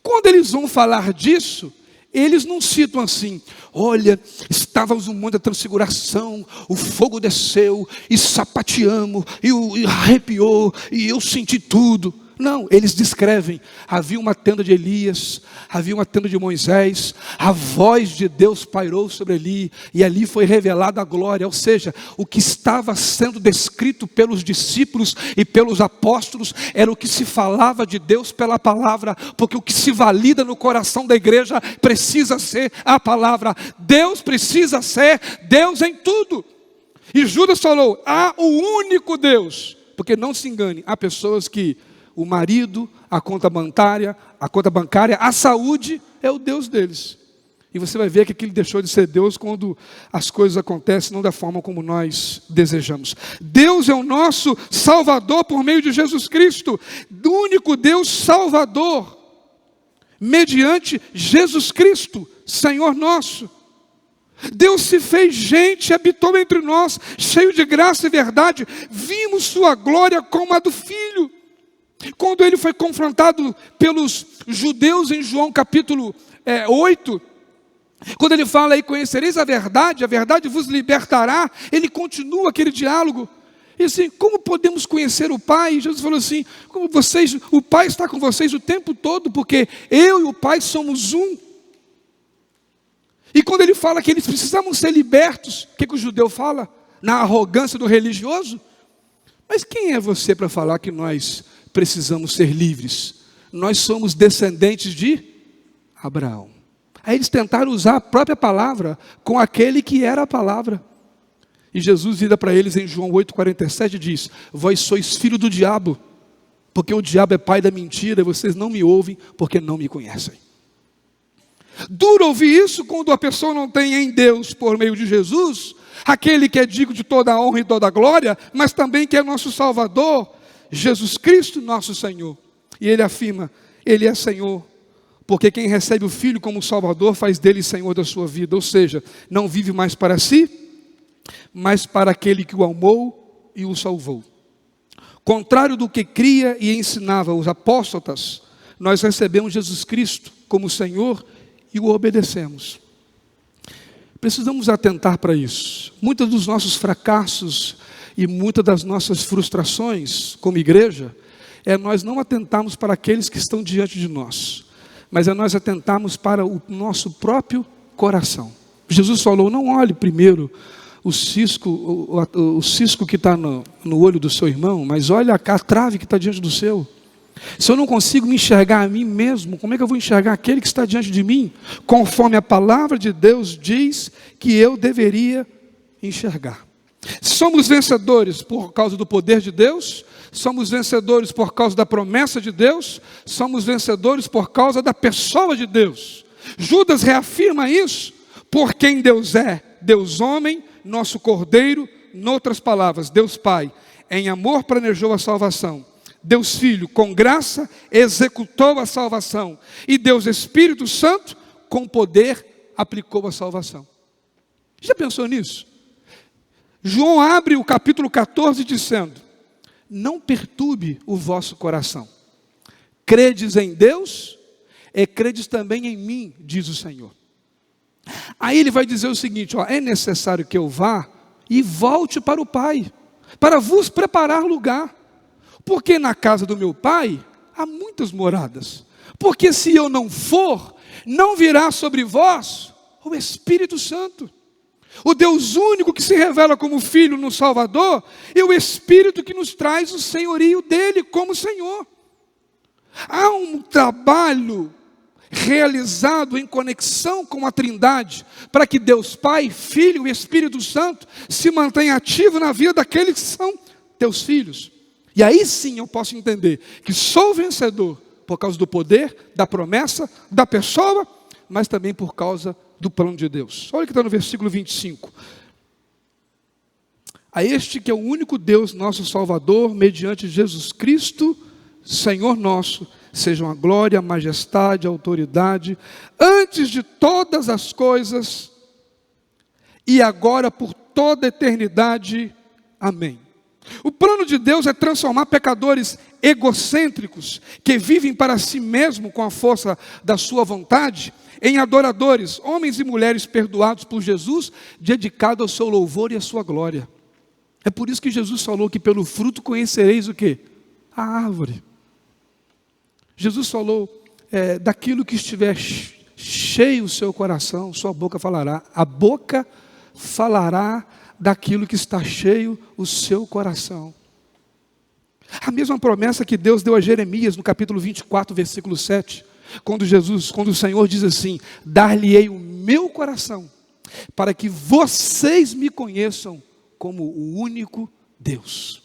Quando eles vão falar disso, eles não citam assim: olha, estávamos no monte da Transfiguração, o fogo desceu, e sapateamos, e arrepiou, e eu senti tudo. Não, eles descrevem: havia uma tenda de Elias, havia uma tenda de Moisés, a voz de Deus pairou sobre ali, e ali foi revelada a glória. Ou seja, o que estava sendo descrito pelos discípulos e pelos apóstolos era o que se falava de Deus pela palavra, porque o que se valida no coração da igreja precisa ser a palavra. Deus precisa ser Deus em tudo. E Judas falou: há o único Deus. Porque não se engane, há pessoas que o marido, a conta bancária, a saúde é o Deus deles. E você vai ver que aquilo deixou de ser Deus quando as coisas acontecem não da forma como nós desejamos. Deus é o nosso Salvador por meio de Jesus Cristo, do único Deus Salvador, mediante Jesus Cristo, Senhor nosso. Deus se fez gente, habitou entre nós, cheio de graça e verdade. Vimos sua glória como a do Filho. Quando ele foi confrontado pelos judeus em João capítulo 8, quando ele fala aí: conhecereis a verdade vos libertará, ele continua aquele diálogo. E assim, como podemos conhecer o Pai? Jesus falou assim, como vocês, o Pai está com vocês o tempo todo, porque eu e o Pai somos um. E quando ele fala que eles precisavam ser libertos, o que o judeu fala? Na arrogância do religioso? Mas quem é você para falar que nós precisamos ser livres? Nós somos descendentes de Abraão. Aí eles tentaram usar a própria palavra com aquele que era a palavra. E Jesus vira para eles em João 8,47 e diz: vós sois filho do diabo, porque o diabo é pai da mentira, e vocês não me ouvem porque não me conhecem. Duro ouvir isso quando a pessoa não tem em Deus, por meio de Jesus, aquele que é digno de toda a honra e toda a glória, mas também que é nosso Salvador, Jesus Cristo, nosso Senhor. E ele afirma, ele é Senhor, porque quem recebe o Filho como Salvador faz dele Senhor da sua vida, ou seja, não vive mais para si, mas para aquele que o amou e o salvou. Contrário do que cria e ensinava os apóstolos, nós recebemos Jesus Cristo como Senhor e o obedecemos. Precisamos atentar para isso. Muitos dos nossos fracassos e muitas das nossas frustrações como igreja, é nós não atentarmos para aqueles que estão diante de nós, mas é nós atentarmos para o nosso próprio coração. Jesus falou, não olhe primeiro o cisco que está no olho do seu irmão, mas olha a trave que está diante do seu. Se eu não consigo me enxergar a mim mesmo, como é que eu vou enxergar aquele que está diante de mim? Conforme a palavra de Deus diz que eu deveria enxergar. Somos vencedores por causa do poder de Deus, somos vencedores por causa da promessa de Deus, somos vencedores por causa da pessoa de Deus. Judas reafirma isso, por quem Deus é, Deus homem, nosso Cordeiro, noutras palavras, Deus Pai, em amor planejou a salvação. Deus Filho, com graça, executou a salvação. E Deus Espírito Santo, com poder, aplicou a salvação. Já pensou nisso? João abre o capítulo 14 dizendo, não perturbe o vosso coração. Credes em Deus, e credes também em mim, diz o Senhor. Aí ele vai dizer o seguinte, ó, é necessário que eu vá e volte para o Pai, para vos preparar lugar. Porque na casa do meu Pai há muitas moradas. Porque se eu não for, não virá sobre vós o Espírito Santo. O Deus único que se revela como Filho no Salvador, e o Espírito que nos traz o senhorio dele como Senhor. Há um trabalho realizado em conexão com a Trindade, para que Deus Pai, Filho e Espírito Santo se mantenha ativo na vida daqueles que são teus filhos. E aí sim eu posso entender que sou vencedor por causa do poder, da promessa, da pessoa, mas também por causa do plano de Deus. Olha o que está no versículo 25. A este que é o único Deus, nosso Salvador, mediante Jesus Cristo, Senhor nosso, sejam a glória, a majestade, a autoridade, antes de todas as coisas, e agora por toda a eternidade. Amém. O plano de Deus é transformar pecadores egocêntricos, que vivem para si mesmo com a força da sua vontade, em adoradores, homens e mulheres perdoados por Jesus, dedicados ao seu louvor e à sua glória. É por isso que Jesus falou que pelo fruto conhecereis o quê? A árvore. Jesus falou, daquilo que estiver cheio o seu coração, sua boca falará. A boca falará daquilo que está cheio o seu coração. A mesma promessa que Deus deu a Jeremias no capítulo 24, versículo 7, quando o Senhor diz assim, dar-lhe-ei o meu coração, para que vocês me conheçam como o único Deus.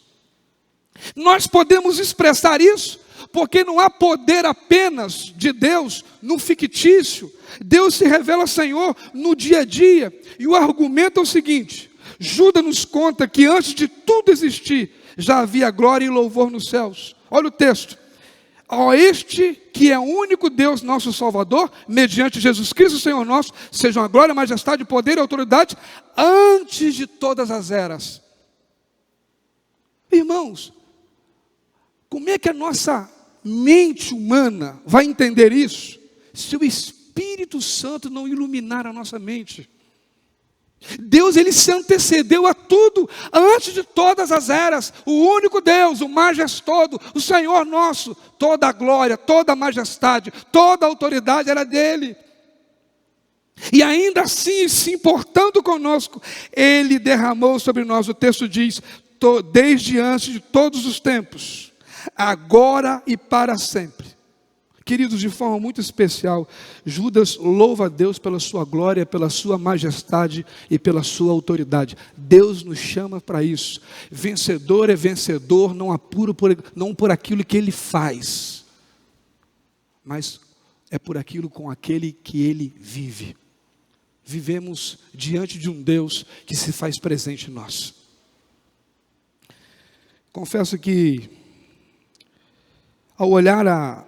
Nós podemos expressar isso, porque não há poder apenas de Deus no fictício. Deus se revela Senhor no dia a dia, e o argumento é o seguinte, Judas nos conta que antes de tudo existir, já havia glória e louvor nos céus. Olha o texto. Ó este que é o único Deus, nosso Salvador, mediante Jesus Cristo, Senhor nosso, sejam a glória, a majestade, o poder e a autoridade, antes de todas as eras. Irmãos, como é que a nossa mente humana vai entender isso, se o Espírito Santo não iluminar a nossa mente? Deus, ele se antecedeu a tudo, antes de todas as eras. O único Deus, o majestoso, o Senhor nosso, toda a glória, toda a majestade, toda a autoridade era dele. E ainda assim, se importando conosco, ele derramou sobre nós, o texto diz, desde antes de todos os tempos, agora e para sempre. Queridos, de forma muito especial, Judas louva a Deus pela sua glória, pela sua majestade e pela sua autoridade. Deus nos chama para isso. Vencedor é vencedor, não por aquilo que ele faz, mas é por aquilo com aquele que ele vive. Vivemos diante de um Deus que se faz presente em nós. Confesso que, ao olhar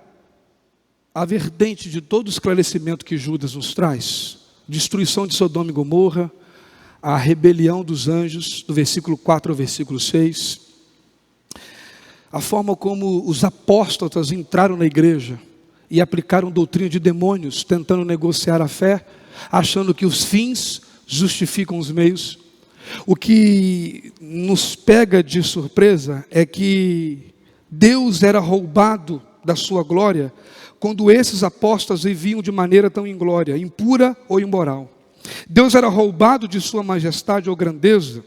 a vertente de todo o esclarecimento que Judas nos traz, destruição de Sodoma e Gomorra, a rebelião dos anjos, do versículo 4 ao versículo 6, a forma como os apóstatas entraram na igreja e aplicaram doutrina de demônios, tentando negociar a fé, achando que os fins justificam os meios. O que nos pega de surpresa é que Deus era roubado da sua glória quando esses apóstolos viviam de maneira tão inglória, impura ou imoral. Deus era roubado de sua majestade ou grandeza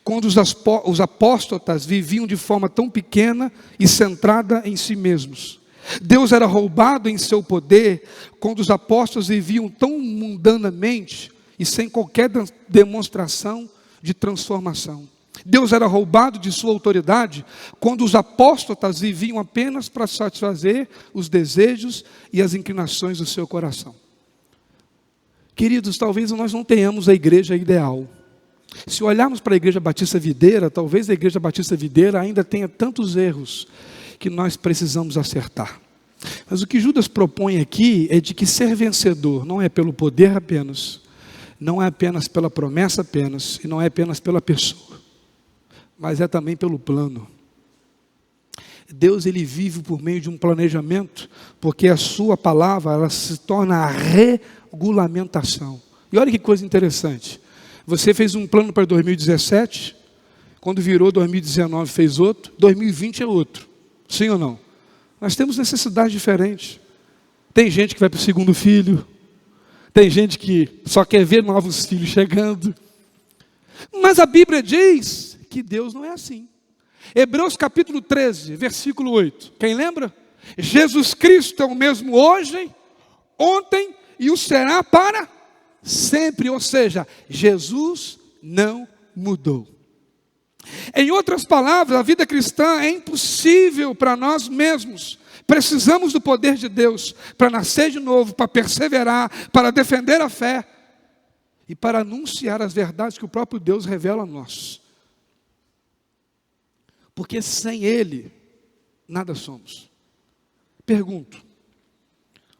quando os apóstolos viviam de forma tão pequena e centrada em si mesmos. Deus era roubado em seu poder quando os apóstolos viviam tão mundanamente e sem qualquer demonstração de transformação. Deus era roubado de sua autoridade quando os apóstolos viviam apenas para satisfazer os desejos e as inclinações do seu coração. Queridos, talvez nós não tenhamos a igreja ideal. Se olharmos para a Igreja Batista Videira, talvez a Igreja Batista Videira ainda tenha tantos erros que nós precisamos acertar. Mas o que Judas propõe aqui é de que ser vencedor não é pelo poder apenas, não é apenas pela promessa apenas, e não é apenas pela pessoa, mas é também pelo plano. Deus, ele vive por meio de um planejamento, porque a sua palavra, ela se torna a regulamentação. E olha que coisa interessante, você fez um plano para 2017, quando virou 2019 fez outro, 2020 é outro, sim ou não? Nós temos necessidades diferentes. Tem gente que vai para o segundo filho, tem gente que só quer ver novos filhos chegando, mas a Bíblia diz que Deus não é assim. Hebreus capítulo 13, versículo 8. Quem lembra? Jesus Cristo é o mesmo hoje, ontem e o será para sempre. Ou seja, Jesus não mudou. Em outras palavras, a vida cristã é impossível para nós mesmos. Precisamos do poder de Deus para nascer de novo, para perseverar, para defender a fé e para anunciar as verdades que o próprio Deus revela a nós. Porque sem Ele, nada somos. Pergunto,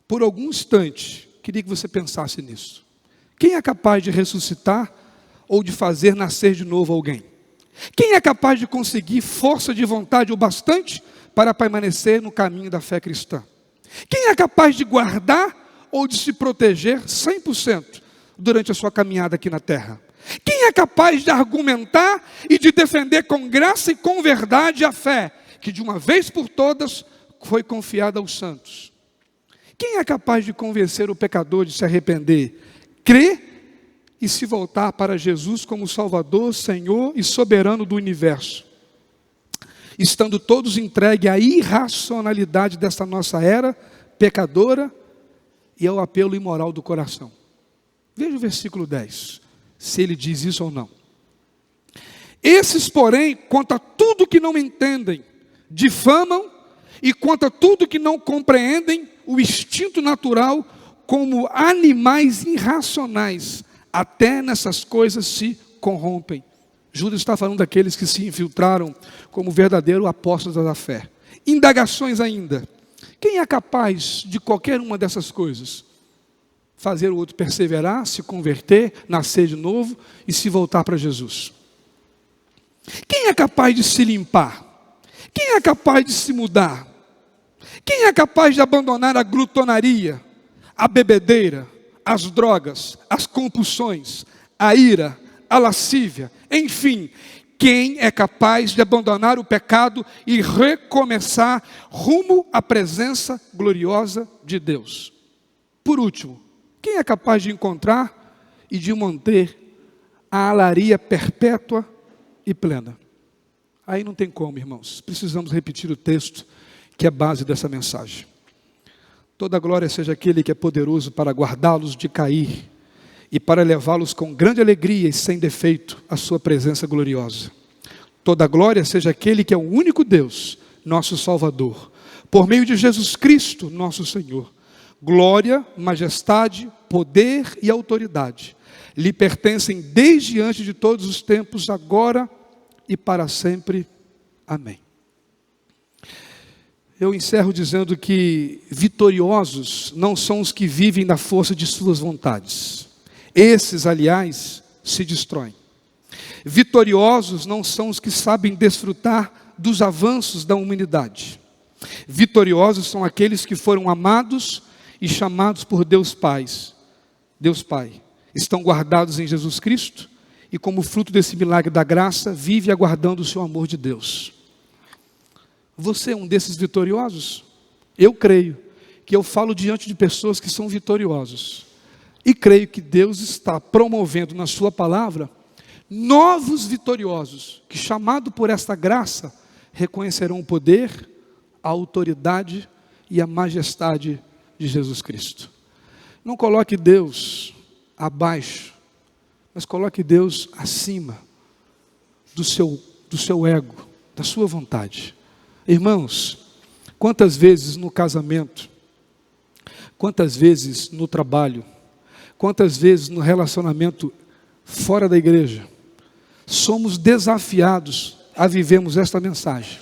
por algum instante, queria que você pensasse nisso. Quem é capaz de ressuscitar ou de fazer nascer de novo alguém? Quem é capaz de conseguir força de vontade o bastante para permanecer no caminho da fé cristã? Quem é capaz de guardar ou de se proteger 100% durante a sua caminhada aqui na terra? Quem é capaz de argumentar e de defender com graça e com verdade a fé que de uma vez por todas foi confiada aos santos? Quem é capaz de convencer o pecador de se arrepender, crer e se voltar para Jesus como Salvador, Senhor e soberano do universo? Estando todos entregues à irracionalidade desta nossa era pecadora e ao apelo imoral do coração. Veja o versículo 10. Se ele diz isso ou não. Esses, porém, contra tudo que não entendem, difamam, e contra tudo que não compreendem o instinto natural, como animais irracionais, até nessas coisas se corrompem. Judas está falando daqueles que se infiltraram como verdadeiro apóstolos da fé. Indagações ainda. Quem é capaz de qualquer uma dessas coisas? Fazer o outro perseverar, se converter, nascer de novo e se voltar para Jesus. Quem é capaz de se limpar? Quem é capaz de se mudar? Quem é capaz de abandonar a glutonaria, a bebedeira, as drogas, as compulsões, a ira, a lascívia, enfim, quem é capaz de abandonar o pecado e recomeçar rumo à presença gloriosa de Deus? Por último, quem é capaz de encontrar e de manter a alaria perpétua e plena? Aí não tem como, irmãos. Precisamos repetir o texto que é a base dessa mensagem. Toda glória seja aquele que é poderoso para guardá-los de cair e para levá-los com grande alegria e sem defeito à sua presença gloriosa. Toda glória seja aquele que é o único Deus, nosso Salvador, por meio de Jesus Cristo, nosso Senhor. Glória, majestade, poder e autoridade lhe pertencem desde antes de todos os tempos, agora e para sempre. Amém. Eu encerro dizendo que vitoriosos não são os que vivem na força de suas vontades. Esses, aliás, se destroem. Vitoriosos não são os que sabem desfrutar dos avanços da humanidade. Vitoriosos são aqueles que foram amados e chamados por Deus Pai. Deus Pai. Estão guardados em Jesus Cristo e, como fruto desse milagre da graça, vive aguardando o seu amor de Deus. Você é um desses vitoriosos? Eu creio que eu falo diante de pessoas que são vitoriosos. E creio que Deus está promovendo na sua palavra novos vitoriosos, que, chamado por esta graça, reconhecerão o poder, a autoridade e a majestade de Jesus Cristo. Não coloque Deus abaixo, mas coloque Deus acima do seu ego, da sua vontade. Irmãos, quantas vezes no casamento, quantas vezes no trabalho, quantas vezes no relacionamento fora da igreja, somos desafiados a vivermos esta mensagem.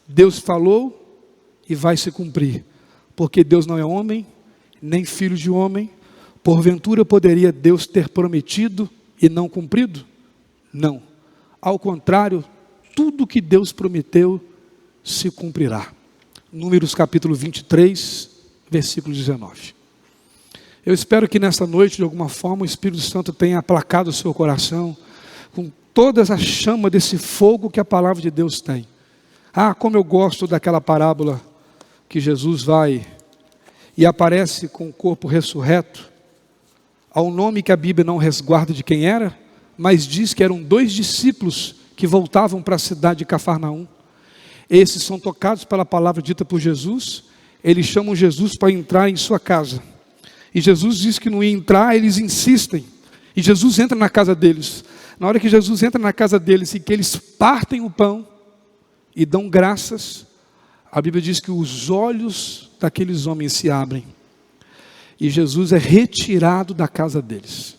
Deus falou e vai se cumprir, porque Deus não é homem, nem filho de homem. Porventura poderia Deus ter prometido e não cumprido? Não. Ao contrário, tudo que Deus prometeu se cumprirá. Números capítulo 23, versículo 19. Eu espero que nesta noite, de alguma forma, o Espírito Santo tenha aplacado o seu coração com toda a chama desse fogo que a palavra de Deus tem. Ah, como eu gosto daquela parábola que Jesus vai e aparece com o corpo ressurreto, ao nome que a Bíblia não resguarda de quem era, mas diz que eram 2 discípulos que voltavam para a cidade de Cafarnaum. Esses são tocados pela palavra dita por Jesus. Eles chamam Jesus para entrar em sua casa. E Jesus diz que não ia entrar, eles insistem. E Jesus entra na casa deles. Na hora que Jesus entra na casa deles e que eles partem o pão e dão graças, a Bíblia diz que os olhos daqueles homens se abrem. E Jesus é retirado da casa deles.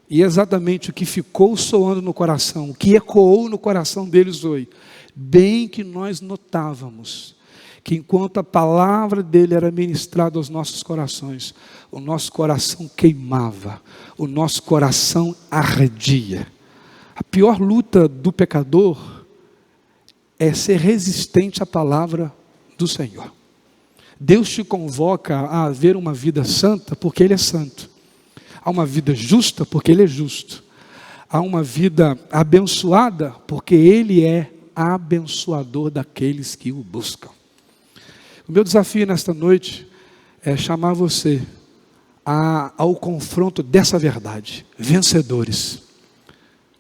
E exatamente o que ficou soando no coração, o que ecoou no coração deles foi: bem que nós notávamos que enquanto a palavra dele era ministrada aos nossos corações, o nosso coração queimava, o nosso coração ardia. A pior luta do pecador é ser resistente à palavra do Senhor. Deus te convoca a ver uma vida santa porque Ele é santo. Há uma vida justa porque Ele é justo. Há uma vida abençoada porque Ele é abençoador daqueles que o buscam. O meu desafio nesta noite é chamar você ao confronto dessa verdade. Vencedores.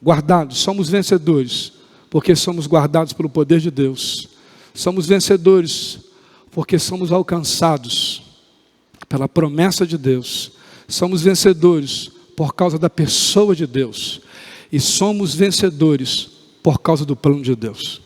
Guardados, somos vencedores porque somos guardados pelo poder de Deus. Somos vencedores porque somos alcançados pela promessa de Deus. Somos vencedores por causa da pessoa de Deus. E somos vencedores por causa do plano de Deus.